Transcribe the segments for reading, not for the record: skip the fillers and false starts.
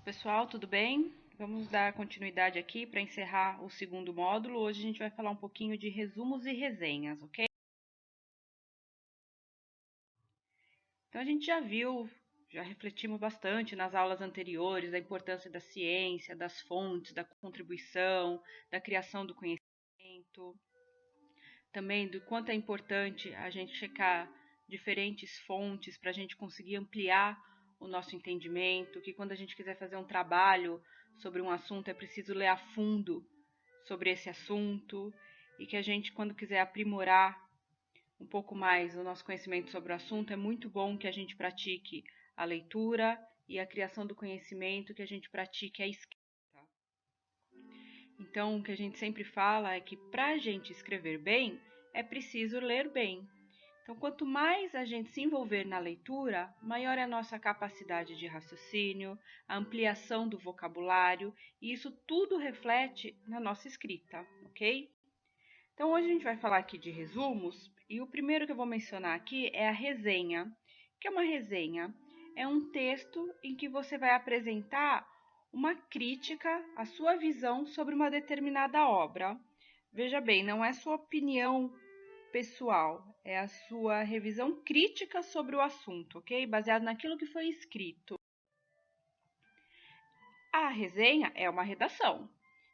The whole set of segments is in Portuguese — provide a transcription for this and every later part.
Pessoal, tudo bem? Vamos dar continuidade aqui para encerrar o segundo módulo. Hoje a gente vai falar um pouquinho de resumos e resenhas, ok? Então a gente já viu, já refletimos bastante nas aulas anteriores da importância da ciência, das fontes, da contribuição, da criação do conhecimento, também do quanto é importante a gente checar diferentes fontes para a gente conseguir ampliar o nosso entendimento, que quando a gente quiser fazer um trabalho sobre um assunto é preciso ler a fundo sobre esse assunto e que a gente, quando quiser aprimorar um pouco mais o nosso conhecimento sobre o assunto, é muito bom que a gente pratique a leitura e a criação do conhecimento, que a gente pratique a escrita. Então, o que a gente sempre fala é que para a gente escrever bem, é preciso ler bem. Então, quanto mais a gente se envolver na leitura, maior é a nossa capacidade de raciocínio, a ampliação do vocabulário, e isso tudo reflete na nossa escrita, ok? Então, hoje a gente vai falar aqui de resumos, e o primeiro que eu vou mencionar aqui é a resenha. O que é uma resenha? É um texto em que você vai apresentar uma crítica, a sua visão sobre uma determinada obra. Veja bem, não é sua opinião pessoal, é a sua revisão crítica sobre o assunto, ok? Baseado naquilo que foi escrito. A resenha é uma redação.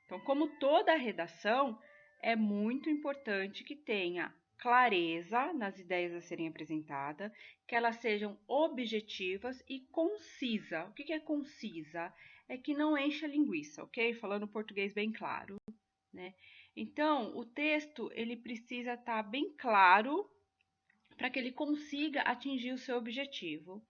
Então, como toda redação, é muito importante que tenha clareza nas ideias a serem apresentadas, que elas sejam objetivas e concisa. O que é concisa? É que não enche a linguiça, ok? Falando português bem claro, né? Então, o texto ele precisa estar bem claro para que ele consiga atingir o seu objetivo.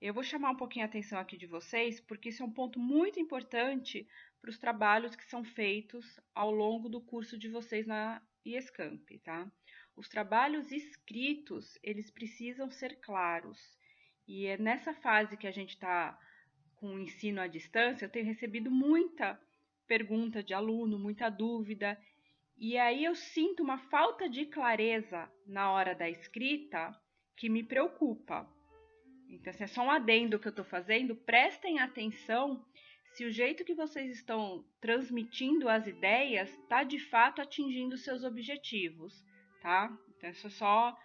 Eu vou chamar um pouquinho a atenção aqui de vocês, porque isso é um ponto muito importante para os trabalhos que são feitos ao longo do curso de vocês na IESCAMP, tá? Os trabalhos escritos, eles precisam ser claros. E é nessa fase que a gente está com o ensino à distância, eu tenho recebido muita pergunta de aluno, muita dúvida, e aí eu sinto uma falta de clareza na hora da escrita que me preocupa. Então, se é só um adendo que eu estou fazendo, prestem atenção se o jeito que vocês estão transmitindo as ideias está de fato atingindo seus objetivos, tá? Então, isso é só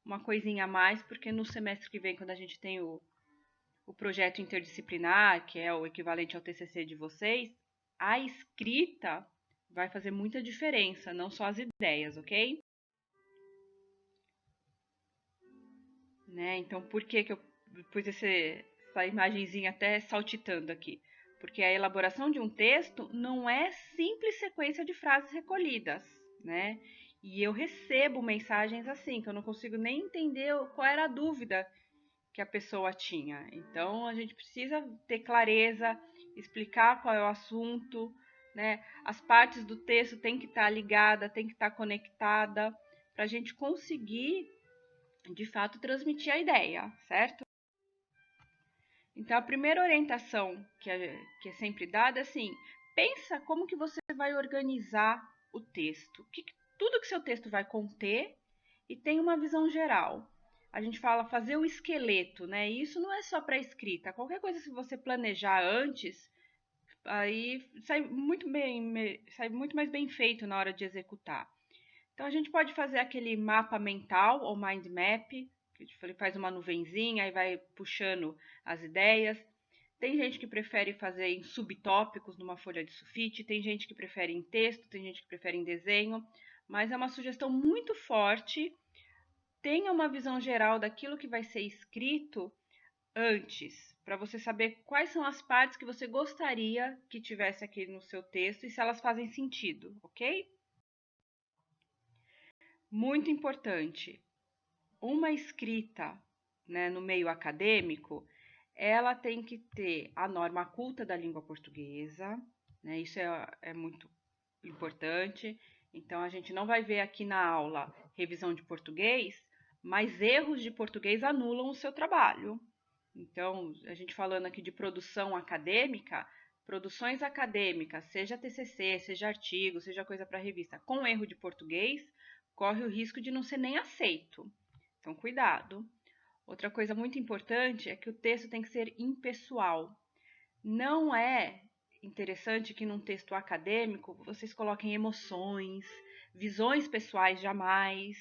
uma coisinha a mais, porque no semestre que vem, quando a gente tem o projeto interdisciplinar, que é o equivalente ao TCC de vocês, a escrita vai fazer muita diferença, não só as ideias, ok? Né? Então, por que eu pus essa imagenzinha até saltitando aqui? Porque a elaboração de um texto não é simples sequência de frases recolhidas, né? E eu recebo mensagens assim, que eu não consigo nem entender qual era a dúvida que a pessoa tinha. Então, a gente precisa ter clareza, explicar qual é o assunto, né? As partes do texto têm que estar ligada, têm que estar conectada, para a gente conseguir de fato transmitir a ideia, certo? Então a primeira orientação que é sempre dada é assim, pensa como que você vai organizar o texto, tudo que seu texto vai conter e tem uma visão geral. A gente fala fazer o esqueleto, né? E isso não é só para escrita, qualquer coisa que você planejar antes, aí sai muito mais bem feito na hora de executar. Então, a gente pode fazer aquele mapa mental ou mind map, que ele faz uma nuvenzinha e vai puxando as ideias. Tem gente que prefere fazer em subtópicos numa folha de sulfite, tem gente que prefere em texto, tem gente que prefere em desenho, mas é uma sugestão muito forte. Tenha uma visão geral daquilo que vai ser escrito antes, para você saber quais são as partes que você gostaria que tivesse aqui no seu texto e se elas fazem sentido, ok? Muito importante, uma escrita, né, no meio acadêmico, ela tem que ter a norma culta da língua portuguesa, né, isso é muito importante. Então, a gente não vai ver aqui na aula revisão de português, mas erros de português anulam o seu trabalho. Então, a gente falando aqui de produção acadêmica, produções acadêmicas, seja TCC, seja artigo, seja coisa para revista, com erro de português, corre o risco de não ser nem aceito. Então, cuidado. Outra coisa muito importante é que o texto tem que ser impessoal. Não é interessante que num texto acadêmico vocês coloquem emoções, visões pessoais jamais,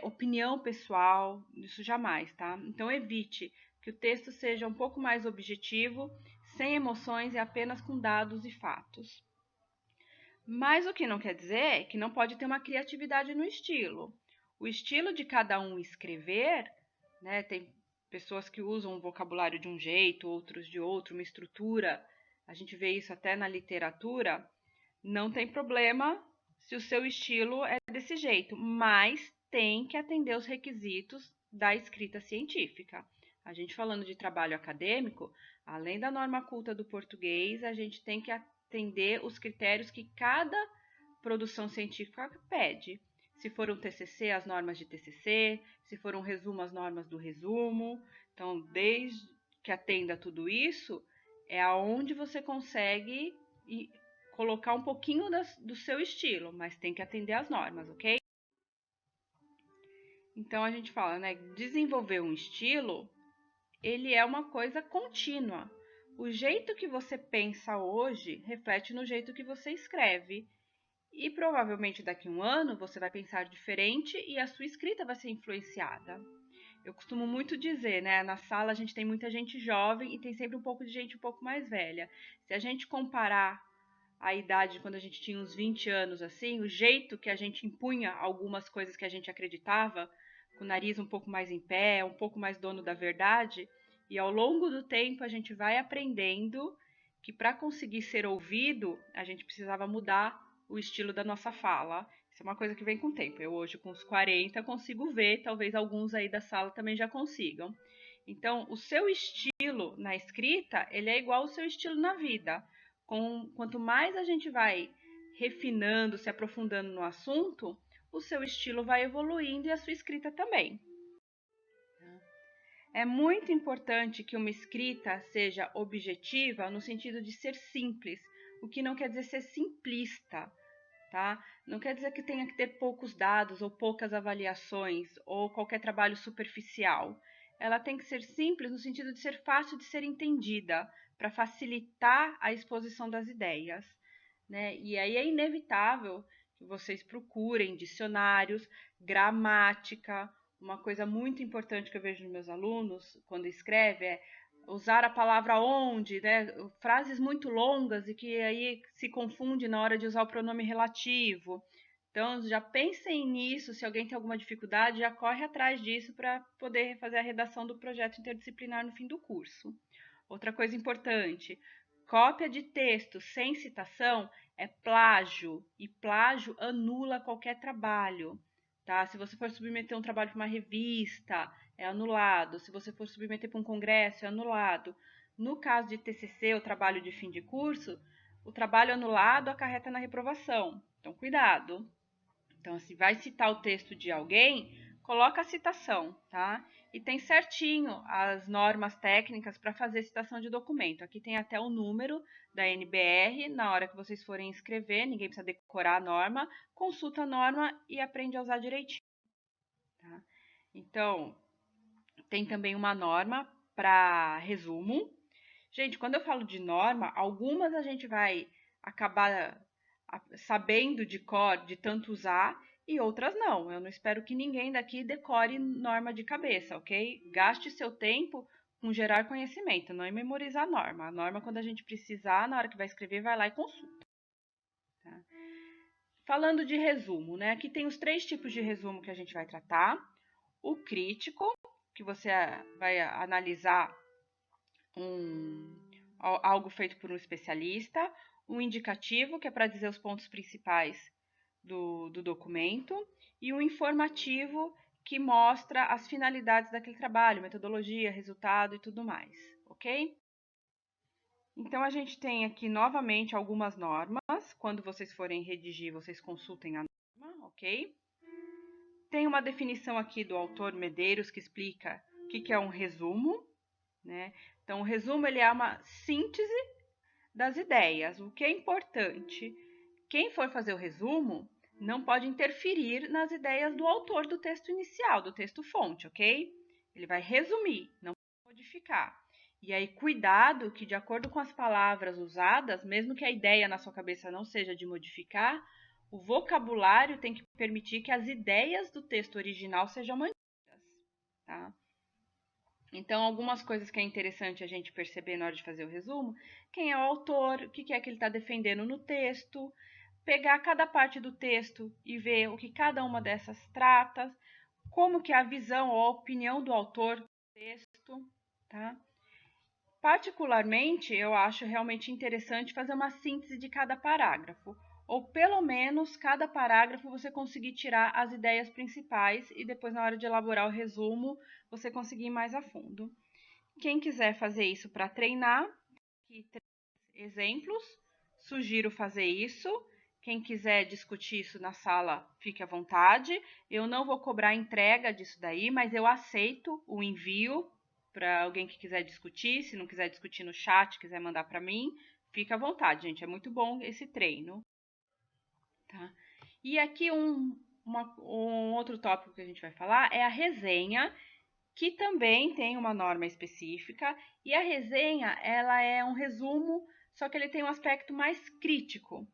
opinião pessoal, isso jamais, tá? Então evite que o texto seja um pouco mais objetivo, sem emoções e apenas com dados e fatos. Mas o que não quer dizer é que não pode ter uma criatividade no estilo. O estilo de cada um escrever, né? Tem pessoas que usam o vocabulário de um jeito, outros de outro, uma estrutura. A gente vê isso até na literatura. Não tem problema se o seu estilo é desse jeito, mas tem que atender os requisitos da escrita científica. A gente falando de trabalho acadêmico, além da norma culta do português, a gente tem que atender os critérios que cada produção científica pede. Se for um TCC, as normas de TCC, se for um resumo, as normas do resumo. Então, desde que atenda tudo isso, é aonde você consegue colocar um pouquinho do seu estilo, mas tem que atender às normas, ok? Então, a gente fala, né? Desenvolver um estilo, ele é uma coisa contínua. O jeito que você pensa hoje reflete no jeito que você escreve. E provavelmente daqui a um ano você vai pensar diferente e a sua escrita vai ser influenciada. Eu costumo muito dizer, né? Na sala a gente tem muita gente jovem e tem sempre um pouco de gente um pouco mais velha. Se a gente comparar a idade quando a gente tinha uns 20 anos assim, o jeito que a gente impunha algumas coisas que a gente acreditava, com o nariz um pouco mais em pé, um pouco mais dono da verdade, e ao longo do tempo a gente vai aprendendo que para conseguir ser ouvido, a gente precisava mudar o estilo da nossa fala. Isso é uma coisa que vem com o tempo. Eu hoje com os 40 consigo ver, talvez alguns aí da sala também já consigam. Então, o seu estilo na escrita, ele é igual ao seu estilo na vida. Quanto mais a gente vai refinando, se aprofundando no assunto, o seu estilo vai evoluindo e a sua escrita também. É muito importante que uma escrita seja objetiva no sentido de ser simples, o que não quer dizer ser simplista, tá? Não quer dizer que tenha que ter poucos dados ou poucas avaliações ou qualquer trabalho superficial. Ela tem que ser simples no sentido de ser fácil de ser entendida, para facilitar a exposição das ideias, né? E aí é inevitável que vocês procurem dicionários, gramática. Uma coisa muito importante que eu vejo nos meus alunos quando escreve é usar a palavra onde, né? Frases muito longas e que aí se confunde na hora de usar o pronome relativo. Então, já pensem nisso, se alguém tem alguma dificuldade, já corre atrás disso para poder fazer a redação do projeto interdisciplinar no fim do curso. Outra coisa importante, cópia de texto sem citação é plágio, e plágio anula qualquer trabalho, tá? Se você for submeter um trabalho para uma revista, é anulado. Se você for submeter para um congresso, é anulado. No caso de TCC, o trabalho de fim de curso, o trabalho anulado acarreta na reprovação. Então, cuidado. Então, se vai citar o texto de alguém, coloca a citação, tá? E tem certinho as normas técnicas para fazer citação de documento. Aqui tem até o número da NBR. Na hora que vocês forem escrever, ninguém precisa decorar a norma, consulta a norma e aprende a usar direitinho, tá? Então, tem também uma norma para resumo. Gente, quando eu falo de norma, algumas a gente vai acabar sabendo de cor de tanto usar e outras não. Eu não espero que ninguém daqui decore norma de cabeça, ok? Gaste seu tempo com gerar conhecimento, não em memorizar a norma. A norma, quando a gente precisar, na hora que vai escrever, vai lá e consulta. Tá? Falando de resumo, né? Aqui tem os 3 tipos de resumo que a gente vai tratar. O crítico, que você vai analisar algo feito por um especialista, um indicativo, que é para dizer os pontos principais do documento, e um informativo, que mostra as finalidades daquele trabalho, metodologia, resultado e tudo mais, ok? Então, a gente tem aqui novamente algumas normas. Quando vocês forem redigir, vocês consultem a norma, ok? Tem uma definição aqui do autor Medeiros que explica o que é um resumo, né? Então, o resumo ele é uma síntese das ideias. O que é importante? Quem for fazer o resumo não pode interferir nas ideias do autor do texto inicial, do texto fonte, ok? Ele vai resumir, não modificar. E aí, cuidado que, de acordo com as palavras usadas, mesmo que a ideia na sua cabeça não seja de modificar, o vocabulário tem que permitir que as ideias do texto original sejam mantidas, tá? Então, algumas coisas que é interessante a gente perceber na hora de fazer o resumo: quem é o autor, o que é que ele está defendendo no texto, pegar cada parte do texto e ver o que cada uma dessas trata, como que é a visão ou a opinião do autor do texto, tá? Particularmente, eu acho realmente interessante fazer uma síntese de cada parágrafo, ou pelo menos cada parágrafo você conseguir tirar as ideias principais e depois, na hora de elaborar o resumo, você conseguir ir mais a fundo. Quem quiser fazer isso para treinar, aqui 3 exemplos, sugiro fazer isso. Quem quiser discutir isso na sala, fique à vontade. Eu não vou cobrar entrega disso daí, mas eu aceito o envio para alguém que quiser discutir. Se não quiser discutir no chat, quiser mandar para mim, fica à vontade, gente. É muito bom esse treino. Tá? E aqui um outro tópico que a gente vai falar é a resenha, que também tem uma norma específica. E a resenha, ela é um resumo, só que ele tem um aspecto mais crítico.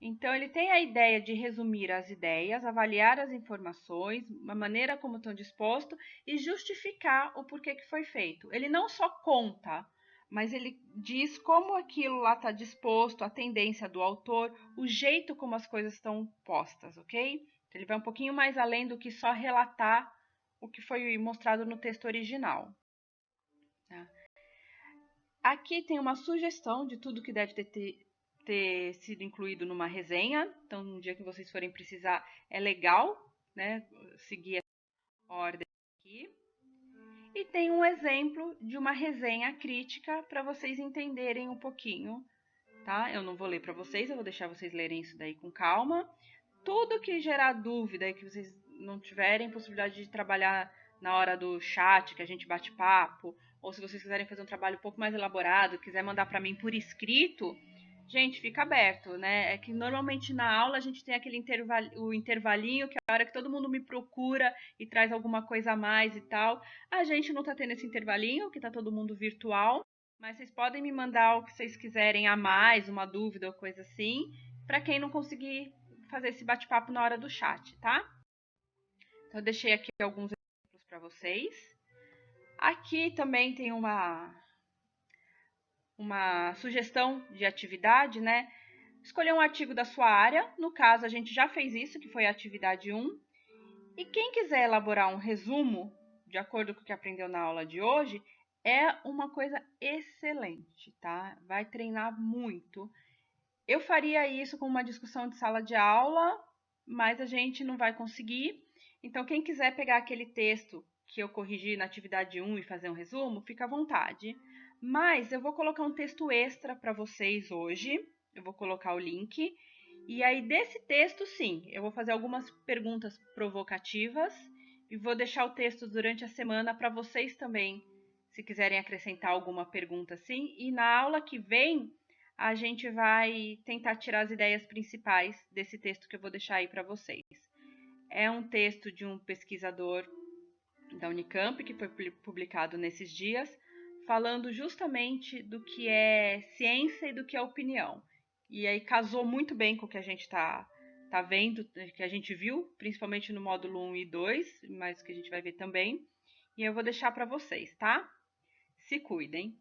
Então, ele tem a ideia de resumir as ideias, avaliar as informações, a maneira como estão dispostos e justificar o porquê que foi feito. Ele não só conta, mas ele diz como aquilo lá está disposto, a tendência do autor, o jeito como as coisas estão postas, ok? Então, ele vai um pouquinho mais além do que só relatar o que foi mostrado no texto original. Tá? Aqui tem uma sugestão de tudo que deve ter sido incluído numa resenha. Então, no dia que vocês forem precisar, é legal, né, seguir essa ordem aqui. E tem um exemplo de uma resenha crítica para vocês entenderem um pouquinho, tá? Eu não vou ler para vocês, eu vou deixar vocês lerem isso daí com calma. Tudo que gerar dúvida e que vocês não tiverem possibilidade de trabalhar na hora do chat, que a gente bate papo, ou se vocês quiserem fazer um trabalho um pouco mais elaborado, quiser mandar para mim por escrito, gente, fica aberto, né? É que normalmente na aula a gente tem aquele intervalinho, que é a hora que todo mundo me procura e traz alguma coisa a mais e tal. A gente não tá tendo esse intervalinho, que tá todo mundo virtual, mas vocês podem me mandar o que vocês quiserem a mais, uma dúvida ou coisa assim, para quem não conseguir fazer esse bate-papo na hora do chat, tá? Então, eu deixei aqui alguns exemplos para vocês. Aqui também tem uma sugestão de atividade, né? Escolher um artigo da sua área. No caso, a gente já fez isso, que foi a atividade 1. E quem quiser elaborar um resumo, de acordo com o que aprendeu na aula de hoje, é uma coisa excelente, tá? Vai treinar muito. Eu faria isso com uma discussão de sala de aula, mas a gente não vai conseguir. Então, quem quiser pegar aquele texto que eu corrigi na atividade 1 e fazer um resumo, fica à vontade. Mas eu vou colocar um texto extra para vocês hoje. Eu vou colocar o link. E aí, desse texto, sim, eu vou fazer algumas perguntas provocativas e vou deixar o texto durante a semana para vocês também, se quiserem acrescentar alguma pergunta assim. E na aula que vem, a gente vai tentar tirar as ideias principais desse texto que eu vou deixar aí para vocês. É um texto de um pesquisador da Unicamp, que foi publicado nesses dias, falando justamente do que é ciência e do que é opinião. E aí casou muito bem com o que a gente está vendo, que a gente viu, principalmente no módulo 1 e 2, mas que a gente vai ver também. E eu vou deixar para vocês, tá? Se cuidem!